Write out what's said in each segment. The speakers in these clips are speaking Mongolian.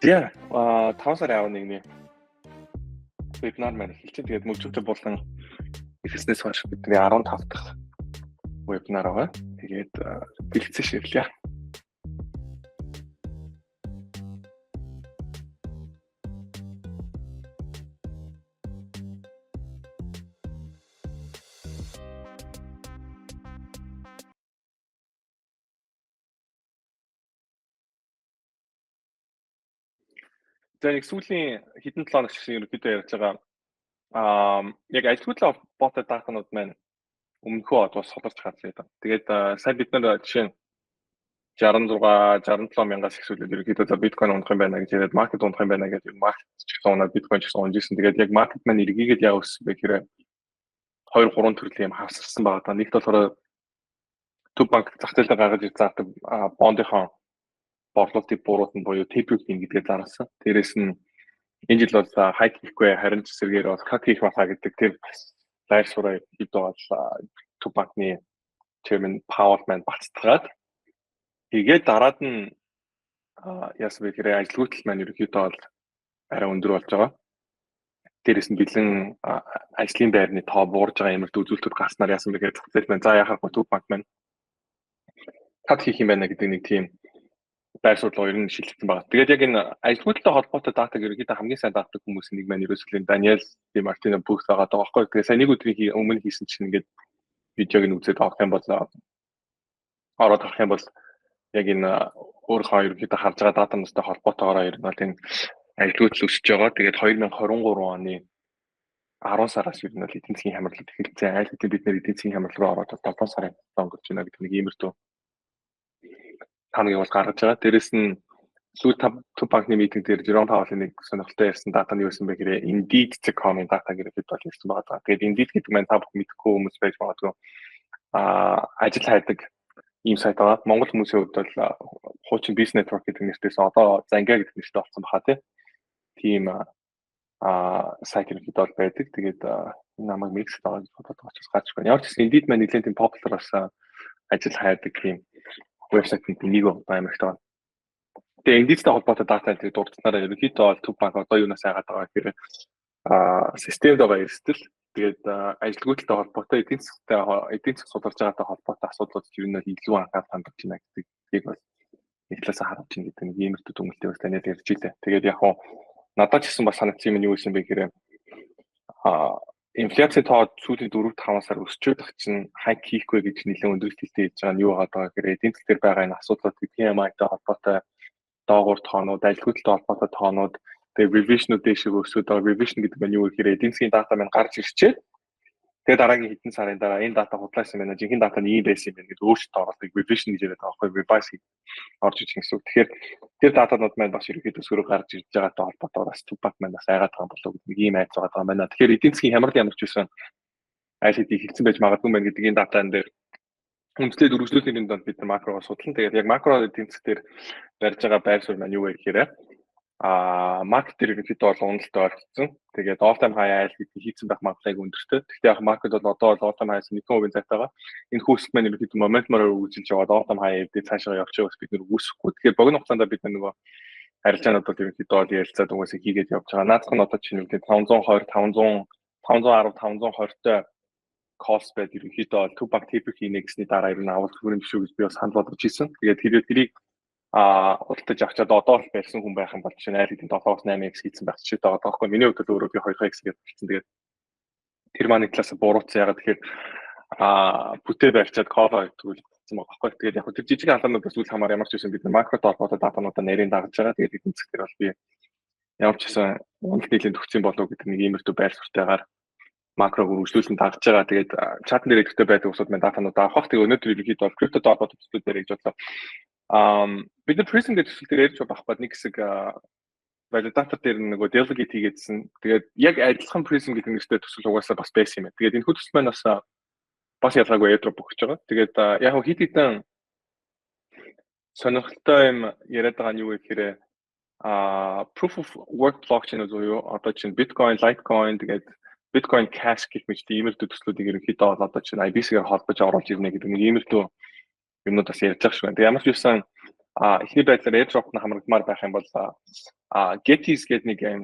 Yeah, 5 сарын 11-ний вебинар маань эхэлж байна. Тэгээд мөчүүтэй болон эхэлснээс хойш бидний 15 дахь вебинар байгаа. Тэгээд бэлтгэж ширлээ. За нэг сүүлийн хэдэн 7 хоног шиг ерөнхийдөө ярьж байгаа яг ажилтгуудлын холбоотой датанууд маань өмнөхөө бас солирч харж байгаа. Тэгээд сайн бид нар жишээ нь 66 67 мянгаас ихсүүлээд ерөнхийдөө за биткойн унах юм байна гэж яриад маркет унах юм байна гэдэг маркет ч гэсэн унаад биткойн ч гэсэн унжсэн. Тэгээд яг маркет маань эргээгээд яа өссөн бэ гэхээр 2 3 төрлийн юм хавсарсан байгаа. Та нэгт болохоор төв банк зах зээлээр гаргаж ирж заадаг бондынхон борлуулалтыг буруутан буюу TP-ийн гэдгээ зарласан. Дээрээс нь энэ жил бол хайк хийхгүй харин ч зэргээр бол кат хийх баха гэдэг тэр байр суурь хэд бол төв банкны chairman Powell маань бацтгаад тэгээд дараад нь яасан бэ гэхээр ажилтгуулт маань ерөнхийдөө бол арай өндөр болж байгаа. Дээрээс нь бэлэн ажлын байрны тоо буурж байгаа юмрт үзүүлэлтүүд гарснаар яасан бэ гэхээр зах зээл маань за яхахгүй төв банк маань кат хийх юм байна гэдэг нэг тийм байр суурь ер нь шилжсэн байна. Тэгээд яг энэ ажилтгуулалттай холбоотой датаг ерөнхийдөө хамгийн сайн датдаг хүмүүсийн нэг маань ерөөсөө Даниэл Ди Мартино Бүүх байгаа байхгүй. Тэгээд сайн нэг өдрийн өмнө хийсэн чинь ингээд видеог нь үзээд авах юм бол ороод авах юм бол яг энэ өөрийнхөө ерөнхийдөө харж байгаа датанастай холбоотойгоор ер нь бол энэ ажилтгуулалт өсөж байгаа. Тэгээд 2023 оны 10 сараас ер нь бол эдийн засгийн хямралт эхэлсэн. Айл хэдийн бид нэр эдийн засгийн хямрал руу ороод 7 сарын өнгөрч байна гэдэг нэг иймэрхүү таныг бол гаргаж байгаа. Дээрээс нь сүүл төв банкны митинг дээр Жером Паулын нэг сонирхолтой ярьсан дата нь юу байсан бэ гэхээр Indeed.com-ын дата гэдэг бол ярьсан байгаа. Тэгээд Indeed гэдэг маань та бүхэн мэдэхгүй хүмүүс байж магадгүй ажил хайдаг ийм сайт байгаа. Монгол хүмүүсийн хувьд бол хуучин Business Network гэдэг нэртээс одоо Зангаа гэдэг нэртэй болсон баха тийм сайт ерөнхийдөө бол байдаг. Тэгээд энэ намайг микс байгаа гэж бодоод байгаа ч гарч байна. Ямар ч гэсэн Indeed маань нэлээд тийм popular болсон ажил хайдаг тийм вебсайтын нэг байна юм. Тэгээ Indeed-тэй холбоотой дата энэ дурдсанараа ерөнхийдөө бол төв банк одоо юунаас айгаад байгаа гэхээр системд байгаа эрсдэл тэгээд ажилтгуулалттай холбоотой эдийн засаг сударж байгаатай холбоотой асуудлууд ер нь илүү анхаарал хандуулж байна гэдгийг бол нэг талаас харж байна гэдэг нэг иймэрхүү дүгнэлтээ бас танил ярьж илээ. Тэгээд яг хуу надад ч гэсэн бас санагдсан юм нь юу гэсэн бэ гэхээр инфляци тоо сүүлийн 4-5 сар өсч байгаа чинь хайк хийхгүй гэж нэлээд өндөрөлттэй хийж байгаа нь юу байгаа гэхээр эдийн засгаар байгаа энэ асуудлууд PMI-тай холбоотой доогуур тоонууд, ажилтгуулалттай холбоотой тоонууд, тэгээ revision-ууд дэшиг өсөд байгаа. Revision гэдэг нь юу гэхээр эдийн засгийн дата маань гарч ирчээд тэгээ дараагийн хэдэн сарын дараа энэ дата худлаасан байна. Жинхэнэ дата нь ийм байсан юм байна гэдэг өөрчлөлт оролцдог revision гэж яриад байгаа байхгүй revise орж иж гэсэн үг. Тэгэхээр тэр датанууд маань бас ерөнхийдөө сөрөг гарч ирж байгаатай холбоотойгоор бас төв банк маань бас айгаад байгаа болов гэдэг нэг ийм айц байгаа юм байна. Тэгэхээр эдийн засгийн хямрал ямар ч байсан айл хэдий хэлсэн байж магадгүй байна гэдэг энэ датан дээр үндэслэл үргэлжлүүлэлтийн донд бид нар макрогоо судлан тэгээд яг макро эдийн засаг дээр барьж байгаа байр суурь маань юу вэ гэхээр маркет дээр ерөнхийдөө бол уналттай орчихсон. Тэгээд all time high айл гэдэг хийцэн байх магадлалыг өндөртэй. Гэхдээ яг маркет бол одоо all time high-аас 1% зайтайгаа энэ хөөсөлт маань ерөнхийдөө моментмаар үргэлжилж яваад all time high дээр цаашаа явж байгаас бид нэр үүсэхгүй. Тэгэхээр богино хугацаанд бид нөгөө арилжаанууд бол ерөнхийдөө бол ярилцаад угаасаа хийгээд явж байгаа. Наадах нь одоо чинь үгүй 520 510 520-той cost байд ерөнхийдөө бол төв банк TP-ийн нэгсний дараа ер нь авалт хүрэн биш үү гэж би бас санал болгож ирсэн. Тэгээд тэрийг худалдаж авчаад одоо л барьсан хүн байх юм бол чинь айл хэдийн 7-8x хийсэн байх ч байгаа байхгүй. Миний хувьд өөрөө би 2x гэж хэлсэн. Тэгээд тэр маань талаас буруутсан ягаад тэгэхээр бүтээ барьчаад cover гэдэг хэлсэн байгаа байхгүй. Тэгээд яг тэр жижиг алаануудаас үл хамаар ямар ч байсан бид макро толгойтой датануудаа нарийн дагаж байгаа. Тэгээд эдийн засгаар бол би ямар ч байсан уналт нийлэн төгсөн болов гэдэг нэг иймэрхүү байр суртаагаар макрог үргэлжлүүлэн дагаж байгаа. Тэгээд чатн дээр идэвхтэй байдаг усуд маань датанууд авах. Тэгээд өнөөдөр ерөнхийдөө бол крипто толгойтой төслүүд дээр гэж бодлоо. Бид нар Prism гэдэг төсөл дээр ярьж байгаа нэг хэсэг валидатор дээр нөгөө delegate хийгээдсэн. Тэгээд яг адилхан Prism гэдэг нэртэй төсөл угаасаа бас байсан юм байна. Тэгээд энэ төсөл маань бас ялгаагүй airdrop өгч байгаа. Тэгээд яг хит хитэн сонирхолтой юм яриад байгаа нь юу вэ гэхээр proof of work blockchain буюу одоо чинь Bitcoin, Litecoin тэгээд Bitcoin Cash гэх мэт иймэрхүү төслүүдийг ерөнхийдөө одоо чинь IBC-гээр холбож оруулж ирнэ гэдэг нэг иймэрхүү юмнууд бас ярьж байгаа шүү. Тэгээд ямар ч байсан эхний байдлаар airdrop-ны хамрагдмаар байх юм бол Gettys гэдэг нэг юм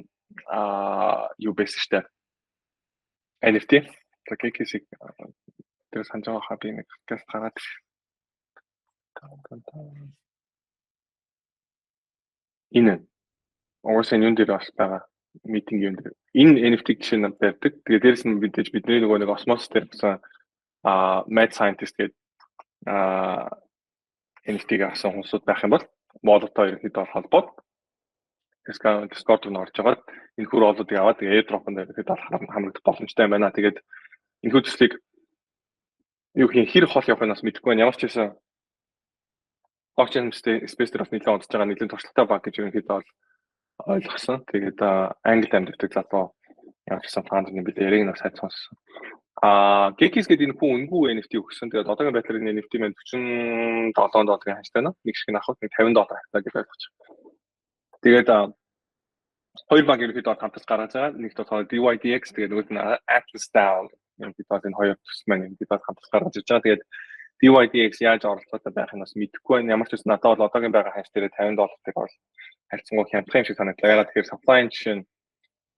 юу байсан штэ. NFT. Gettys-ийг тэр санаж байгаа хаа би нэг тест гараад энэ угаасаа юун дээр бас байгаа митинг юм дээр энэ NFT жишээ нь барьдаг. Тэгээ дээрэс нь бидний нөгөө нэг Osmosis дээр гэсэн mad scientist гэдэг NFT-г авсан хүмүүсүүд байх юм бол Wallet-тай ерөнхийдөө холбоод Discord руу орж байгаа. Энэ хөр олуудыг аваад тэгээ airdrop-ын дээр ерөнхийдөө хамрагдах боломжтой юм байна. Тэгээд энэ хүү төслийг юу хэр хол явах нь бас мэдэхгүй байна. Ямар ч байсан blockchain space дээр бас нэлээд онцож байгаа нэлээд туршлагатай баг гэж ерөнхийдөө ойлгосон. Тэгээд англи амьдардаг залуу ямар ч гэсэн фаундерны бид яриг нэг сайд сонссон. Gettys гэдэг энэ хүн үнгүй NFT өгсөн. Тэгээд одоогийн байдлаар энэ NFT маань $47 ханштай байна. Нэг шиг авах нэг $50 хавтаа гэж ойлгож байна. Тэгээд хоёр баг ерөнхийдөө хамтас гаргаж байгаа. Нэг болохоор DYDX тэгээд нөгөөд нь Atlas DAO ерөнхийдөө энэ хоёр төс маань ерөнхийдөө хамтас гаргаж ирж байгаа. Тэгээд DYDX яаж оролцоотой байх нь бас мэдэхгүй байна. Ямар ч үс надад бол одоогийн байгаа ханш дээр $50 бол харьцангуй хямдхан юм шиг санагдлаа. Ягаад тэгэхээр supply жишээ нь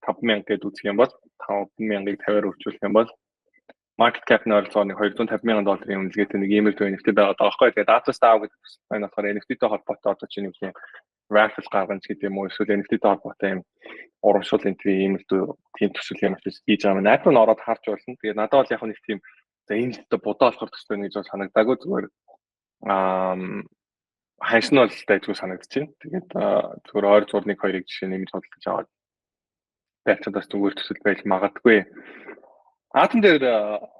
5,000 гэдээ үзэх юм бол 5,000-ыг 50-аар өрчүүлэх юм бол market cap-ны ойролцоог $250,000 үнэлгээтэй нэг email to NFT байгаад байгаа байхгүй. Тэгээд Atlas DAO гэдэг энэ болохоор NFT-тэй холбоотой одоо чинь нэг юм raffle гаргаж гэдэг юм уу эсвэл NFT-тэй холбоотой юм урамшуул энэ email to тийм төсөл юм шиг хийж байгаа. Найд нь ороод харж болно. Тэгээд надад бол яг нэг тийм за энэ л будаа болохоор төстэй гэж бол санагдаагүй зүгээр ханш нь бол дайггүй санагдчихэв. Тэгээд зүгээр ойр зур 1-2-ыг жишээ нэмж бодлож аваад байцаадаас зүгээр төсөл байж магадгүй. Атом дээр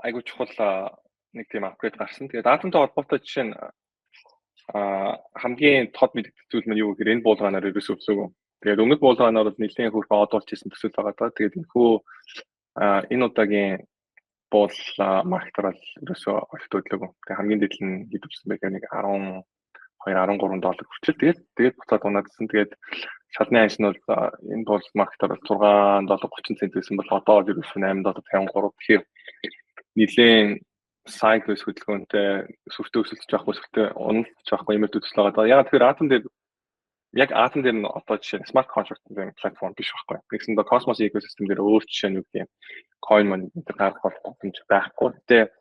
айгуу чухал нэг тийм апгрейд гарсан. Тэгээд атомтой холбоотой жишээ нь хамгийн тод мэддэг зүйл нь юу гэхээр энэ буулгаанаар ерөөсөө өсөөгөө. Тэгээд өмнөд буулгаанаар бол нэлээд хөрхөө одуулж ирсэн төсөл байгаа даа. Тэгээд энэхүү энэ удаагийн бол маркетер бол ерөөсөө огт өдлөөгүй. Тэгээд хамгийн дээд нь хэд өссөн бэ гэхээр нэг $12-13 хүртэл. Тэгээд буцаад унаадсан. Тэгээд шалны ханш нь бол энэ бол маркетер бол $6.30 байсан бол одоо бол ерөөсөө $8.53. Тэгэхээр нэлээд cycles хөдөлгөөнтэй сүртэй өсөлтөж байхгүй сүртэй уналтж байхгүй юм төсөл байгаа. Яг тэгэхээр атом дээр нь одоо жишээ smart contract гэдэг платформ биш байхгүй. Тэгсэн Cosmos ecosystem дээр өөр жишээ нь юу гэх юм coin man гэдэг гарах боломж байхгүй. Тэгээ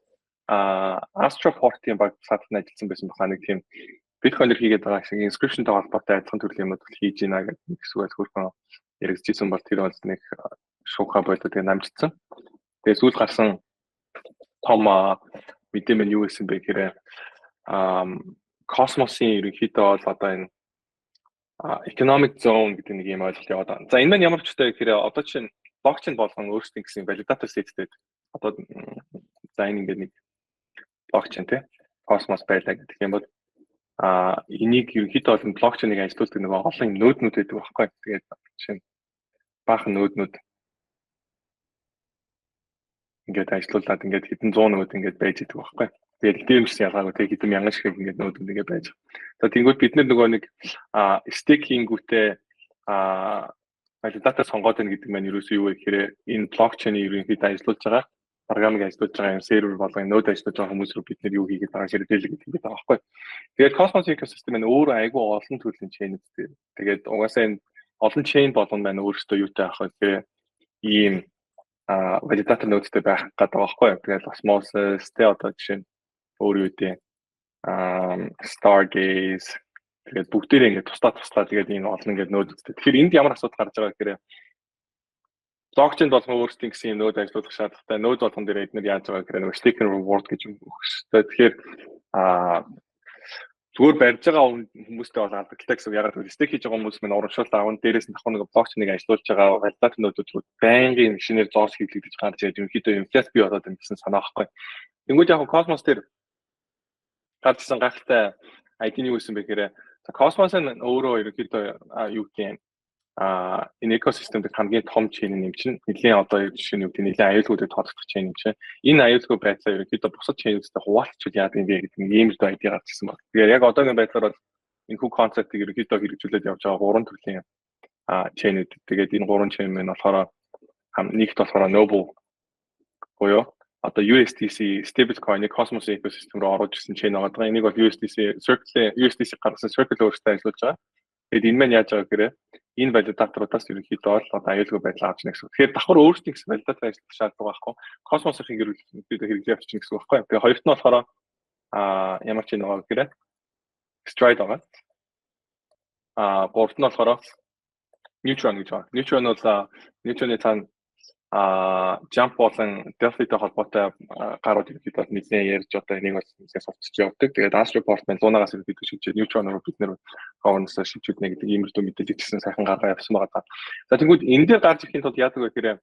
Astroport-ийн баг садлан ажилласан байсан баха нэг тийм биткойнер хийгээд байгаа шиг inscription-тай холбоотой адилхан төрлийн юмнууд хийж ийна гэдэг нэг эсвэл хөрхөн яригдчихсэн бол тэр бол нэг шууха болоод тэгээ намжицсан. Тэгээ сүүл гарсан том мэдээ юу гэсэн бэ гэхээр Cosmos-ийн ерөнхийдөө бол одоо энэ economic zone гэдэг нэг юм ойлголт яваад байна. За энэ маань ямар ч үстэй гэхээр одоо чинь блокчейн болгон өөрсдөө гэсэн validator state-тэй одоо за энэ ингээд нэг блокчейн те Cosmos байлаа гэдэг юм бол энийг ерөнхийдөө бол блокчейнийг ажилуулдаг нэг олон нөөднүүд байдаг байхгүй. Тэгээд жишээ нь баахан нөөднүүд ингээд ажилуулад ингээд хэдэн 100 нөөд ингээд байж идэг байхгүй. Тэгээд Ethereum гэсэн ялгаагүй тэг хэдэн мянган шиг ингээд нөөдүүд ингээд байж. За тэнгууд бид нөгөө нэг стейкингүүтэй validator сонгоод байна гэдэг маань ерөөсөө юу вэ гэхээр энэ блокчейний ерөнхийдөө ажилуулж байгаа програмыг ажилуулж байгаа юм сервер болгон нөөд ажилуулж байгаа хүмүүс рүү бид нэр юу хийгээд байгаа ширдэл гэдэг юм байгаа байхгүй. Тэгээд Cosmos ecosystem нь өөрөө айгүй олон төрлийн chain үүсдэг. Тэгээд угаасаа энэ олон chain болгон байна өөрөөсөө юутай авах гэхээр ийм validator нөөдтэй байх гэдэг байхгүй. Тэгээд Osmosis тэ одоо жишээ нь өөр юу дээ Stargaze тэгээд бүгдээрээ ингээд туслаа тэгээд энэ олон ингээд нөөд үздэг. Тэгэхээр энд ямар асуудал гарч байгаа гэхээр блокчейн болгон өөрсдийн гэсэн нөөд ажилуулах шаардлагатай нөөд болгон дээр эдгээр яаж байгаа гэхээр нэг stake and reward гэж өгөх хэрэгтэй. Тэгэхээр зүгээр барьж байгаа хүмүүстэй бол алдагдaltaй гэсэн. Ягаад гэвэл stake хийж байгаа хүмүүс мань урамшуулт аавн дээрээс нь давхар нэг блокчейнийг ажилуулж байгаа validator нөөдүүд рүү байнгын машинээр зоос хийлгэж гарч ирээд ерөнхийдөө инфляц бий болоод байна гэсэн санаа байхгүй. Тэнгүүд яг Cosmos дээр гарчсан гайхалтай ID нь юу гэсэн бэ гэхээр Cosmos нь өөрөө ерөнхийдөө юу гэх юм энэ экосистем дээр хамгийн том chain юм чинь нэлийн одоо жишээ нь юу гэдэг нэлийн аюулгуудыг тоодох chain юм чинь энэ аюулгүй байдлаа ерөнхийдөө бусад chain-үүдтэй хуваалцчихвал яадаг юм бэ гэдэг нэг ийм л ID гарчихсан байна. Тэгэхээр яг одоогийн байдлаар бол энэ хүү концептыг ерөнхийдөө хэрэгжүүлээд явж байгаа гурван төрлийн chain-үүд. Тэгээд энэ гурван chain маань болохоор нэгт болохоор Noble буюу одоо USDC stablecoin-ыг Cosmos ecosystem руу оруулж ирсэн chain байгаа. Энийг бол USDC гаргасан Circle өөртөө ажиллаж байгаа. Тэгэд энэ маань яаж байгаа гэхээр энэ валидаторуудаас ерөнхийдөө бол одоо аюулгүй байдал авч нэ гэсэн. Тэгэхээр давхар өөрсдийн гэсэн валидатор ажиллах шаардлага байхгүй. Cosmos-ыг хэрэглэж явчихна гэсэн үг байхгүй. Тэгээ хоёрт нь болохоор ямар ч юм байгаа гэхээр Stride байгаа. Гуравт нь болохоор Neutron гэж байна. Neutron бол Neutron-ы цаана jump болон Delphi-тэй холбоотой гарууд ерөнхийдөө нэгэн ярьж одоо энийг бас нэгээс сурчиж явдаг. Тэгээд Astroport маань лунагаас ирдэг шилжиж Neutron руу бид нэр governance шилжүүлж нэг иймэрхүү мэдээлэл гэсэн сайхан гаргаа явсан байгаа. За тэгвэл энэ дээр гарч ирэхийн тулд яадаг вэ гэхээр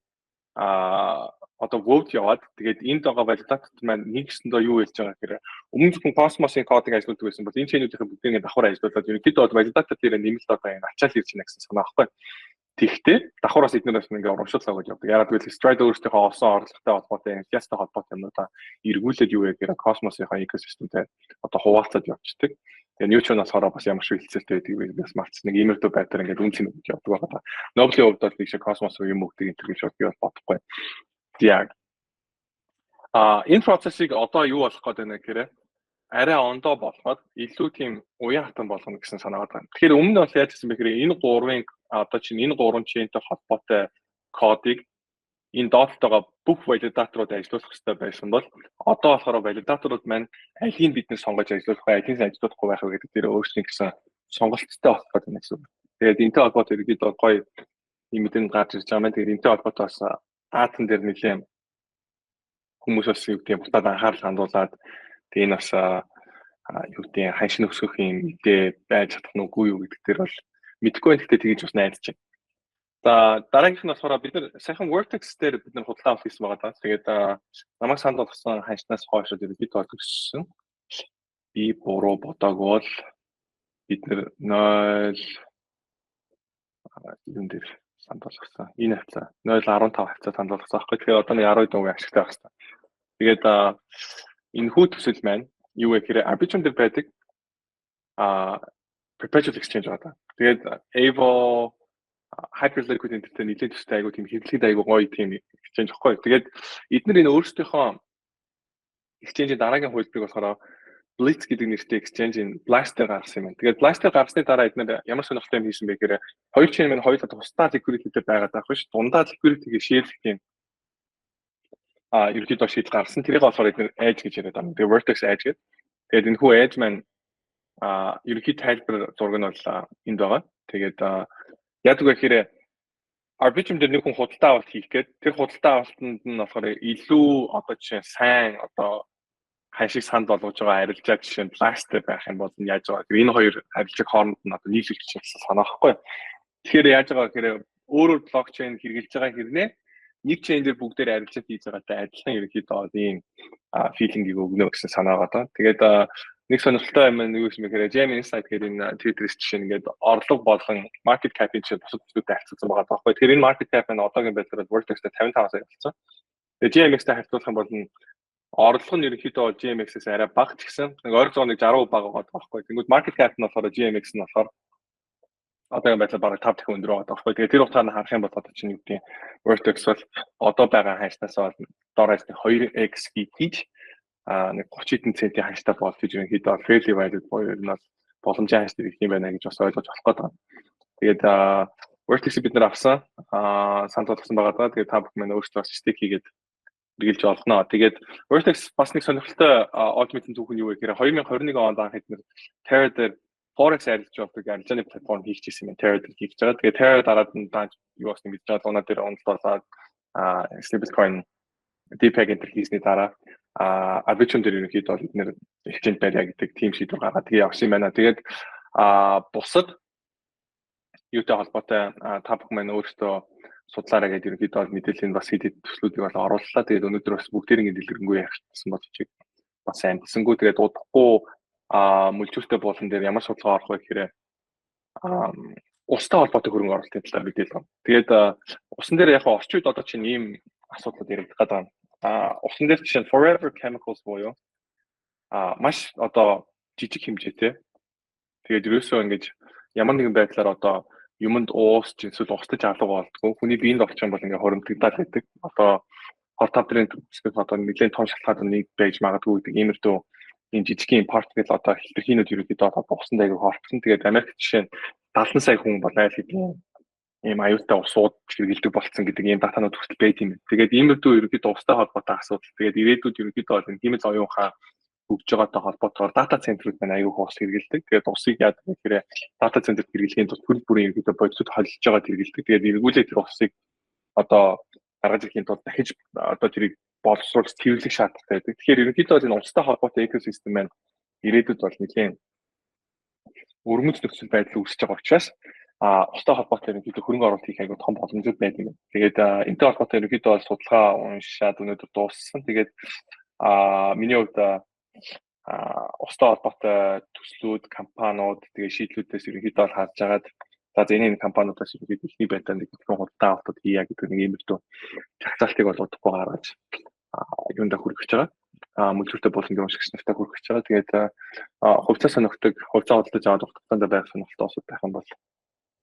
одоо vote яваад тэгээд энд байгаа валидатор маань нэгсэндээ юу хэлж байгаа гэхээр өмнө зөвхөн Cosmos-ын кодыг ажилладаг байсан бол энэ chain-үүдийн бүгдийг давхар ажиллуулад ерөнхийдөө бол валидатор дээр нэмэлт одоо энэ ачаал ирж байна гэсэн санаа байхгүй. Тэгтээ давхараас эднээс ингээ урамшууллаа гэж явдаг. Яагаад гэвэл Stride өөрсдийнхөө олсон орлоготой холбоотой инфляцтай холбоотой юмнуудаа эргүүлээд юу вэ гэхээр Cosmos-ийнхаа экосистемтэй одоо хуваалцаад явчихдаг. Тэгээ Neutron болохоор бас ямар шиг хилцэлтэй байдаг вэ бас марц нэг иймэрдүү байдлаар ингээ үнцэн гэж явдаг байгаа. Noble-ийн хувьд бол тийш Cosmos руу юм өгдөг энэ гэж би бол бодохгүй. Яг энэ процессыг одоо юу болох гээд байна гэхээр арай ондоо болгоод илүү тийм уян хатан болгоно гэсэн санаа байна. Тэгэхээр өмнө бол яаж гэсэн бэ гэхээр энэ гурвын одоо чинь энэ гурван chain-тэй холбоотой кодыг энэ доотлогоо бүх валидаторууд ажиллуулах хэрэгтэй байсан бол одоо болохоор валидаторууд маань алийг бид нэр сонгож ажиллуулах вэ, алийг ажиллуулахгүй байх вэ гэдэг дээр өөрсдийн гэсэн сонголттой болох гэдэг юм гэсэн. Тэгээд энэтэй холбоотой ерөнхийдөө гоё юм мэдэн гарч ирж байгаа маань тэгээд энэтэй холбоотой бас аатан дээр нэлээд хүмүүс бас юу гэдэг бутад анхаарал хандуулад тэгээ энэ бас юу гэдэг ханшин өсгөх юм мэдээ байж чадах нь үгүй юу гэдэг дээр бол мэдэхгүй байх гэхдээ тэгж бас найдаж байна. За дараагийнх нь болохоор бид нар сайхан Vertex дээр бид нар худалдаа авах гэсэн байгаа даа. Тэгээд намайг санд болгосон ханшнаас хойш бид төлсөн. Би буруу бодоогүй бол бид нар 0 юм дээр санд болгосон. Энэ хавцаа 0.15 хавцаа санд болгосон аахгүй. Тэгэхээр одоо нэг 10 дөнгө ашигтай байх хэрэгтэй. Тэгээд энэ хүү төсөл маань юу вэ гэхээр Arbitrum дээр байдаг perpetual exchange байгаа. Тэгээд Evo Hyperliquid энтертэй нэлээд төстэй айгуу тийм хэрэглэхэд айгуу гоё тийм exchange баггүй. Тэгээд эдгээр энэ өөрсдийнхөө exchange-ийн дараагийн хөлбөрийг болохоор Blitz гэдэг нэртэй exchange-ийн Blast-ээр гаргасан юм байна. Тэгээд Blast-ээр гаргасны дараа эдгээр ямар сонирхолтой юм хийсэн бэ гэхээр хоёр chain маань хоёулаа тусдаа liquidity-тэй байгаад байх биш. Дундаа liquidity-ийг share-х юм ерөнхийдөө шийдэл гаргасан. Тэрийг болохоор эдгээр edge гэж яриад байна. Тэгээд Vertex edge гэдэг. Тэгээд энэ хүү edge маань ерөнхий тайлбар зураг нь бол энд байгаа. Тэгээд яадаг вэ гэхээр Arbitrum дээр нэг хүн худалдаа авалт хийх гээд тэр худалдаа авалтанд нь болохоор илүү одоо жишээ сайн одоо ханшиг санд болгож байгаа арилжаа жишээ нь Blast-тэй байх юм бол яаж байгаа. Тэр энэ хоёр арилжааг хооронд нь одоо нийлүүлж чадсан санаахгүй. Тэгэхээр яаж байгаа гэхээр өөрөөр блокчейн хэрэгжилж байгаа хэрнээ нэг chain дээр бүгдээр арилжаад хийж байгаатай адилхан ерөнхийдөө ийм филингийг өгнө гэсэн санаа байгаа. Тэгээд нэг сонирхолтой юм нь юу юм бэ гэхээр Gem Insight гэдэг энэ Twitter-с жишээ ингээд орлого болгон market cap-ийн чинь бусад бүлгүүдэд харьцуулсан байгаа байхгүй. Тэгэхээр энэ market cap нь одоогийн байдлаар Vertex-тэй 55 сая болсон. Тэгээд GMX-тэй харьцуулах юм бол орлого нь ерөнхийдөө GMX-ээс арай бага ч гэсэн нэг ойролцоогоо 60% бага байгаа байхгүй. Тэнгүүд market cap нь болохоор GMX нь болохоор одоогийн байдлаар бараг 5 дахин өндөр байгаа байхгүй. Тэгээд тэр утгаараа харах юм бол одоо чинь юу гэдэг Vertex бол одоо байгаа ханшнаас бол доороос 2x хийж нэг 30 хэдэн центийн ханштай болж ерөнхийдөө fairly valued буюу ер нь боломжийн ханш ирэх юм байна гэж бас ойлгож болох гэдэг. Тэгээд Vertex бид нар авсан санд болгосон байгаа даа. Тэгээд та бүхэн маань өөрсдөө стейк хийгээд хэрэгжилж олгоно. Тэгээд Vertex бас нэг сонирхолтой ultimate түүх нь юу вэ гэхээр 2021 онд анх эдгээр Terra дээр Forex арилж болдог арилжааны платформ хийчихсэн юм. Terra дээр хийж байгаа. Тэгээд Terra дараад нь юу бас ингэж байгаа луна дээр онлоод stablecoin DPEG энтер хийсний дараа Arbitrum дээр ерөнхийдөө бид нэр exchange барья гэдэг team шийдвэр гаргаад тэгээ явсан юм байна. Тэгээд бусад юутай холбоотой та бүхэн маань өөрсдөө судлаараа гэдэг ерөнхийдөө мэдээллийн бас хэд төслүүдийг бол орууллаа. Тэгээд өнөөдөр бас бүгдээрийн дэлгэрэнгүй ярьсан болчих бас амтсангүй. Тэгээд удахгүй мүлжүүлэлттэй болон дээр ямар судалгаа орох вэ гэхээр устай холбоотой хөрөнгө оруулалтын талаар мэдээлэл байна. Тэгээд усан дээр яг орчин үед одоо чинь ийм асуудлууд яригдах гэдэг байна. Усан дээр чинь Forever Chemicals буюу маш одоо жижиг хэмжээтэй. Тэгээд ерөөсөө ингэж ямар нэгэн байдлаар одоо юмд уусч эсвэл устж алга болдгоо. Хүний биед орчих юм бол ингээ хоримтлагдаад байдаг. Одоо хортавдрын төсвөл одоо нэлээд том шалтгаан нэг байж магадгүй гэдэг иймэрдүү энэ жижигхэн импорт гэл одоо хэтэрхийнүүд ерөөдөө одоо богсон дайгыг хорцсон. Тэгээд Америк жишээ нь 70 сая хүн бол айл хэдийн ийм аюултай усууд хэрэгэлдэг болцсон гэдэг ийм датанууд хүртэл байт юм. Тэгээд иймэрдүү ерөөдөө устай холбоотой асуудал. Тэгээд ирээдүйд ерөөдөө бол хэмээс оюунхаа хөгжиж байгаатай холбоотойгоор дата центрүүд маань аюул ус хэрэгэлдэг. Тэгээд усыг яадаг гэхээр дата центрт хэрэглэхийн тулд төрөл бүрийн ерөөдөө бодисод холилж байгаа хэрэгэлдэг. Тэгээд эргүүлээ тэр усыг одоо гаргаж ирэхийн тулд дахиж одоо тэрийг боловсруулах цэвэрлэх шаардлагатай байдаг. Тэгэхээр ерөнхийдөө энэ устай холбоотой экосистем маань ирээдүйд бол нэлийн өргөмж нөхцөл байдал үүсэж байгаа учраас устай холбоотой ерөнхийдөө хөрөнгө оруулалт хийх аягүй том боломжууд байдаг юм. Тэгээд энэтэй холбоотой ерөнхийдөө бол судалгаа уншаад өнөөдөр дууссан. Тэгээд миний хувьд устай холбоотой төслүүд, компаниуд тэгээд шийдлүүдээс ерөнхийдөө бол харж агаад за энэ компаниудаас ерөнхийдөө ихний байдлаар нэг хэдэн хурдан автод хийя гэдэг нэг иймэрдүү жагсаалтыг бол удахгүй гаргаж юунда хүргэж байгаа. Мөлтөртэй боломжтой уншигч нартай хүргэж байгаа. Тэгээд хувьцаа сонирхдаг, хувьцаа худалдаж аваад утгатанд байх сонирхолтой усуд байх юм бол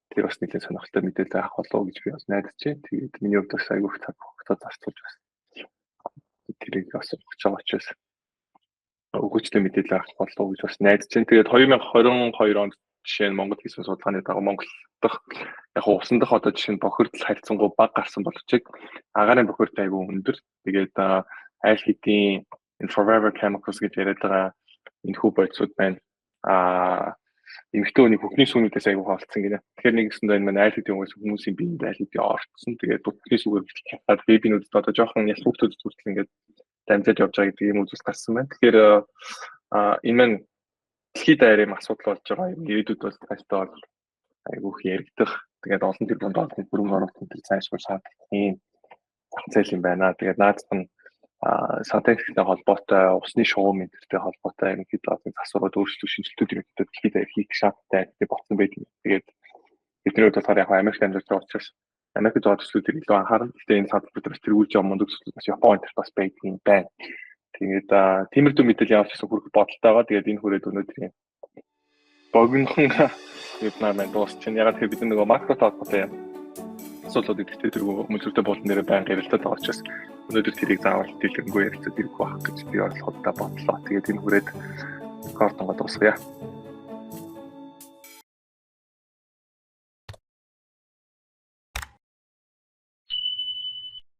тэр бас нэлээд сонирхолтой мэдээлэл авах болов гэж би бас найдаж байна. Тэгээд миний хувьд бас аягүй цаг хугацаа зарцуулж бас тэрийг бас ухаж байгаа учраас өгөөжтэй мэдээлэл авах болов гэж бас найдаж байна. Тэгээд 2022 онд жишээ нь Монгол хийсэн судалгааны дагуу Монгол дахь яг усан дахь одоо жишээ нь бохирдол харьцангуй бага гарсан боловч агаарын бохирдол аягүй өндөр. Тэгээд аль хэдийн forever chemicals гэж яриад байгаа энэ хүү бодисууд байна. Эмэгтэй хүний бүхний сүнүүдээс аягүй хаалтсан гинэ. Тэгэхээр нэгсэнд энэ маань аль хэдийн хүмүүсийн биед аль хэдийн орцсон. Тэгээд бүхний сүгээр хятад бэбинүүдэд одоо жоохон яс хүүхдүүд хүртэл ингээд дамжаад явж байгаа гэдэг юм үзүүлэлт гарсан байна. Тэгэхээр энэ маань дэлхийд даяар асуудал болж байгаа юм. Ирээдүйд бол тайлбар бол айгүй их яригдах. Тэгээд олон тэрбум долларын хөрөнгө оруулалт энэ цаашгүй шаардлагатай юм зах зээл юм байна. Тэгээд наадах нь сантехниктэй холбоотой, усны шугам мэдэртэй холбоотой ерөнхийдөө засварууд өөрчлөлт шинжилтүүд ерөнхийдөө дэлхийд даяар хийх шаардлагатай гэдэг болсон байдаг. Тэгээд бидний хувьд болохоор яг Америк амьдарч байгаа учраас Америк зоод төслүүдийг илүү анхаарал. Гэхдээ энэ салбарт тэргүүлж байгаа мундаг төслүүд бас Японд бас байдаг юм байна. Тэгээд тиймэрдүү мэдээлэл явуулж гэсэн хүрэх бодолтой байгаа. Тэгээд энэ хүрээд өнөөдрийн богинохон вебинар маань дуусчихна. Яг тэр бид нөгөө макро толгойтой асуудлууд ихтэй тэргүй мөлтөртэй болон нэрээ байнга ярилцаад байгаа учраас өнөөдөр тэрийг заавал дэлгэрэнгүй ярилцаад ирэх байх гэж би ойлгоход бодлоо. Тэгээд энэ хүрээд картонго дуусгая.